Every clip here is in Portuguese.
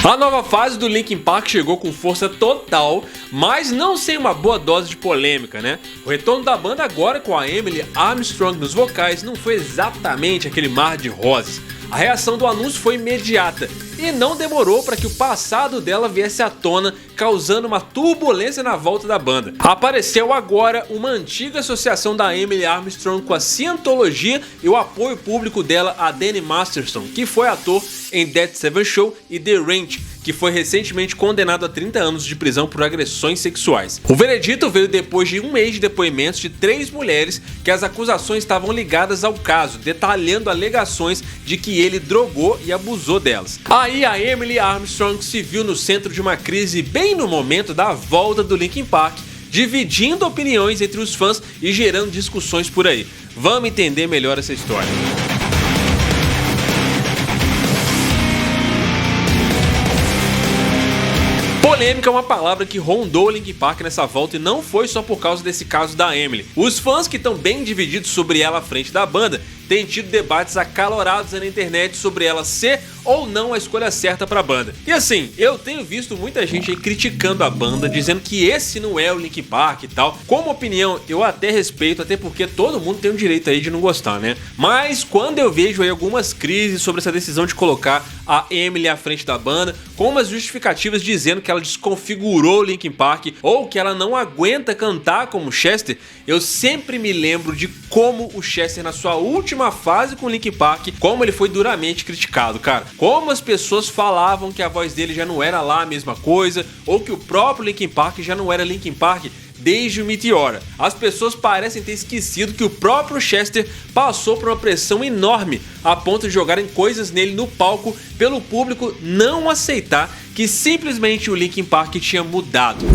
A nova fase do Linkin Park chegou com força total, mas não sem uma boa dose de polêmica, né? O retorno da banda agora com a Emily Armstrong nos vocais não foi exatamente aquele mar de rosas. A reação do anúncio foi imediata e não demorou para que o passado dela viesse à tona, causando uma turbulência na volta da banda. Apareceu agora uma antiga associação da Emily Armstrong com a Scientologia e o apoio público dela a Danny Masterson, que foi ator em Dead Seven Show e The Ranch, que foi recentemente condenado a 30 anos de prisão por agressões sexuais. O veredito veio depois de um mês de depoimentos de 3 mulheres que as acusações estavam ligadas ao caso, detalhando alegações de que ele drogou e abusou delas. Aí a Emily Armstrong se viu no centro de uma crise bem no momento da volta do Linkin Park, dividindo opiniões entre os fãs e gerando discussões por aí. Vamos entender melhor essa história. Polêmica é uma palavra que rondou o Linkin Park nessa volta e não foi só por causa desse caso da Emily. Os fãs que estão bem divididos sobre ela à frente da banda têm tido debates acalorados na internet sobre ela ser ou não a escolha certa pra banda. E assim, eu tenho visto muita gente aí criticando a banda, dizendo que esse não é o Linkin Park e tal. Como opinião, eu até respeito, até porque todo mundo tem o direito aí de não gostar, né? Mas quando eu vejo aí algumas crises sobre essa decisão de colocar a Emily à frente da banda, com umas justificativas dizendo que ela desconfigurou o Linkin Park ou que ela não aguenta cantar como Chester, eu sempre me lembro de como o Chester na sua última fase com o Linkin Park, como ele foi duramente criticado, cara. Como as pessoas falavam que a voz dele já não era lá a mesma coisa, ou que o próprio Linkin Park já não era Linkin Park desde o Meteora. As pessoas parecem ter esquecido que o próprio Chester passou por uma pressão enorme a ponto de jogarem coisas nele no palco pelo público não aceitar que simplesmente o Linkin Park tinha mudado.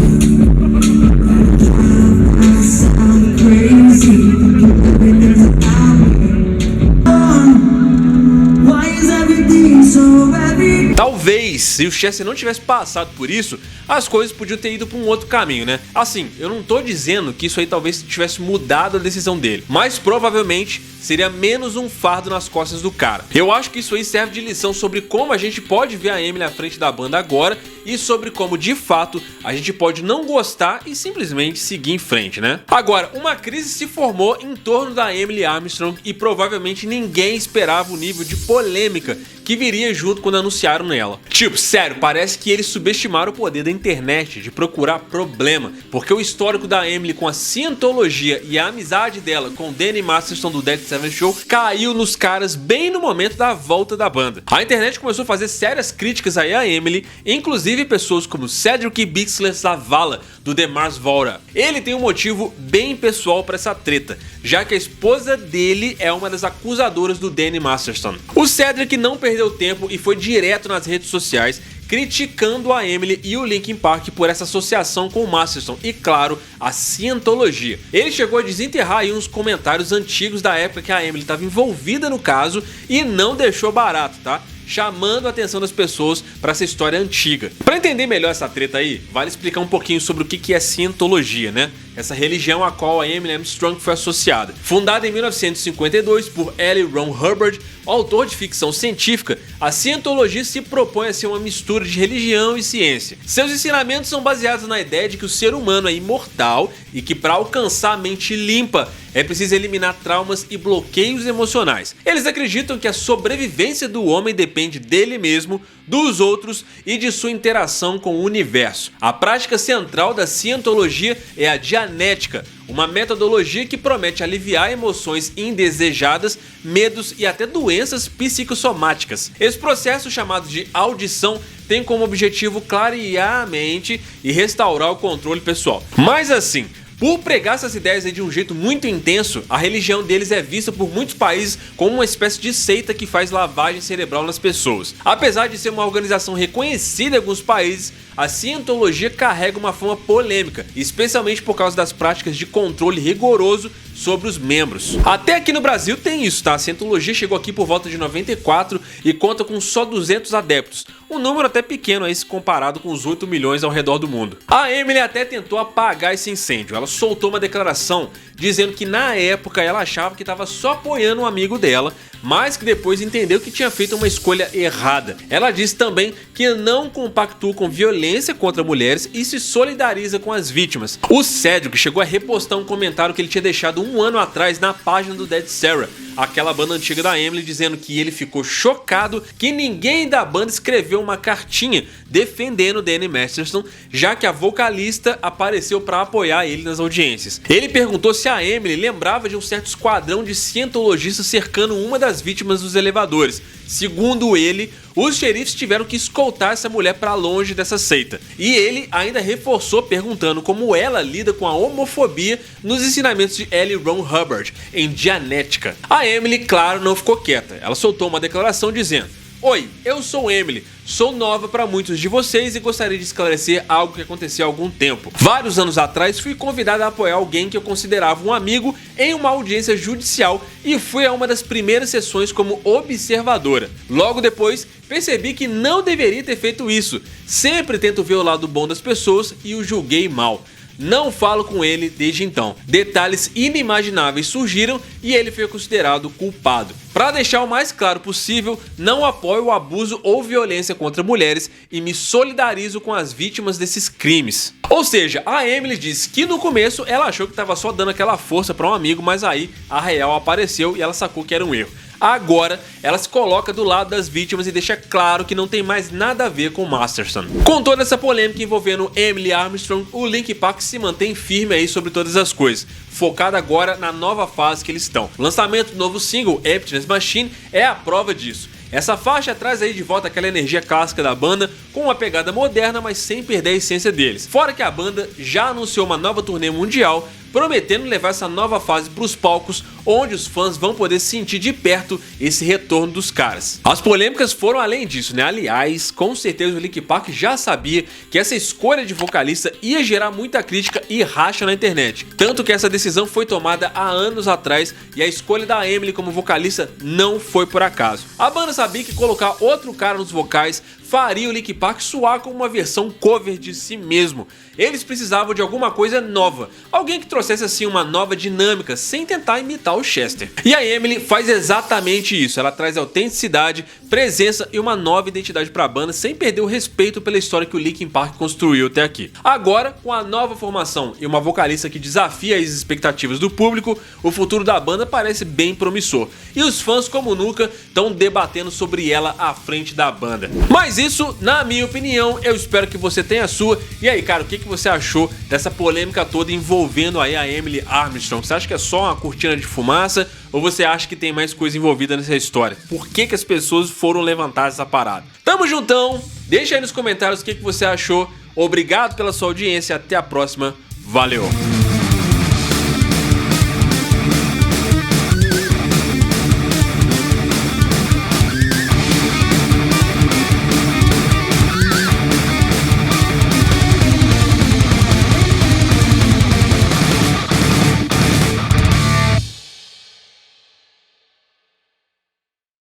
Talvez, se o Chester não tivesse passado por isso, as coisas podiam ter ido para um outro caminho, né? Assim, eu não tô dizendo que isso aí talvez tivesse mudado a decisão dele, mas provavelmente seria menos um fardo nas costas do cara. Eu acho que isso aí serve de lição sobre como a gente pode ver a Emily à frente da banda agora e sobre como, de fato, a gente pode não gostar e simplesmente seguir em frente, né? Agora, uma crise se formou em torno da Emily Armstrong e provavelmente ninguém esperava o nível de polêmica que viria junto quando anunciaram ela. Tipo, sério, parece que eles subestimaram o poder da internet de procurar problema, porque o histórico da Emily com a Scientologia e a amizade dela com o Danny Masterson do Dead Seven Show caiu nos caras bem no momento da volta da banda. A internet começou a fazer sérias críticas aí a Emily, inclusive pessoas como Cedric Bixler Zavala do The Mars Volta. Ele tem um motivo bem pessoal para essa treta, já que a esposa dele é uma das acusadoras do Danny Masterson. O Cedric não perdeu tempo e foi direto nas redes sociais criticando a Emily e o Linkin Park por essa associação com o Masterson e, claro, a Scientologia. Ele chegou a desenterrar aí uns comentários antigos da época que a Emily estava envolvida no caso e não deixou barato, tá? Chamando a atenção das pessoas para essa história antiga. Para entender melhor essa treta aí, vale explicar um pouquinho sobre o que é Scientologia, né? Essa religião a qual a Emily Armstrong foi associada. Fundada em 1952 por L. Ron Hubbard, autor de ficção científica, a Scientologia se propõe a ser uma mistura de religião e ciência. Seus ensinamentos são baseados na ideia de que o ser humano é imortal e que para alcançar a mente limpa é preciso eliminar traumas e bloqueios emocionais. Eles acreditam que a sobrevivência do homem depende dele mesmo, dos outros e de sua interação com o universo. A prática central da Scientologia é a dianética, uma metodologia que promete aliviar emoções indesejadas, medos e até doenças psicossomáticas. Esse processo, chamado de audição, tem como objetivo clarear a mente e restaurar o controle pessoal. Mas assim, por pregar essas ideias aí de um jeito muito intenso, a religião deles é vista por muitos países como uma espécie de seita que faz lavagem cerebral nas pessoas. Apesar de ser uma organização reconhecida em alguns países, a Scientologia carrega uma fama polêmica, especialmente por causa das práticas de controle rigoroso sobre os membros. Até aqui no Brasil tem isso, tá? A Scientology chegou aqui por volta de 94 e conta com só 200 adeptos. Um número até pequeno aí se comparado com os 8 milhões ao redor do mundo. A Emily até tentou apagar esse incêndio. Ela soltou uma declaração dizendo que na época ela achava que estava só apoiando um amigo dela, mas que depois entendeu que tinha feito uma escolha errada. Ela disse também que não compactua com violência contra mulheres e se solidariza com as vítimas. O Cedric chegou a repostar um comentário que ele tinha deixado um ano atrás na página do Dead Sarah, aquela banda antiga da Emily, dizendo que ele ficou chocado que ninguém da banda escreveu uma cartinha defendendo Danny Masterson, já que a vocalista apareceu para apoiar ele nas audiências. Ele perguntou se a Emily lembrava de um certo esquadrão de cientologistas cercando uma das vítimas dos elevadores. Segundo ele, os xerifes tiveram que escoltar essa mulher para longe dessa seita. E ele ainda reforçou perguntando como ela lida com a homofobia nos ensinamentos de L. Ron Hubbard em Dianética. A Emily, claro, não ficou quieta. Ela soltou uma declaração dizendo: "Oi, eu sou Emily, sou nova para muitos de vocês e gostaria de esclarecer algo que aconteceu há algum tempo. Vários anos atrás fui convidada a apoiar alguém que eu considerava um amigo em uma audiência judicial e fui a uma das primeiras sessões como observadora. Logo depois, percebi que não deveria ter feito isso. Sempre tento ver o lado bom das pessoas e o julguei mal. Não falo com ele desde então. Detalhes inimagináveis surgiram e ele foi considerado culpado. Para deixar o mais claro possível, não apoio o abuso ou violência contra mulheres e me solidarizo com as vítimas desses crimes." Ou seja, a Emily disse que no começo ela achou que estava só dando aquela força para um amigo, mas aí a real apareceu e ela sacou que era um erro. Agora, ela se coloca do lado das vítimas e deixa claro que não tem mais nada a ver com Masterson. Com toda essa polêmica envolvendo Emily Armstrong, o Linkin Park se mantém firme aí sobre todas as coisas, focado agora na nova fase que eles estão. O lançamento do novo single, Emptiness Machine, é a prova disso. Essa faixa traz aí de volta aquela energia clássica da banda, com uma pegada moderna, mas sem perder a essência deles. Fora que a banda já anunciou uma nova turnê mundial, prometendo levar essa nova fase para os palcos, onde os fãs vão poder sentir de perto esse retorno dos caras. As polêmicas foram além disso, né? Aliás, com certeza o Linkin Park já sabia que essa escolha de vocalista ia gerar muita crítica e racha na internet. Tanto que essa decisão foi tomada há anos atrás e a escolha da Emily como vocalista não foi por acaso. A banda sabia que colocar outro cara nos vocais faria o Linkin Park soar como uma versão cover de si mesmo. Eles precisavam de alguma coisa nova, alguém que trouxesse assim uma nova dinâmica, sem tentar imitar o Chester. E a Emily faz exatamente isso, ela traz autenticidade, presença e uma nova identidade para a banda, sem perder o respeito pela história que o Linkin Park construiu até aqui. Agora, com a nova formação e uma vocalista que desafia as expectativas do público, o futuro da banda parece bem promissor. E os fãs, como nunca, estão debatendo sobre ela à frente da banda. Mas isso, na minha opinião, eu espero que você tenha a sua. E aí, cara, o que você achou dessa polêmica toda envolvendo aí a Emily Armstrong? Você acha que é só uma cortina de fumaça ou você acha que tem mais coisa envolvida nessa história? Por que as pessoas foram levantar essa parada? Tamo juntão, deixa aí nos comentários o que você achou. Obrigado pela sua audiência, até a próxima, valeu!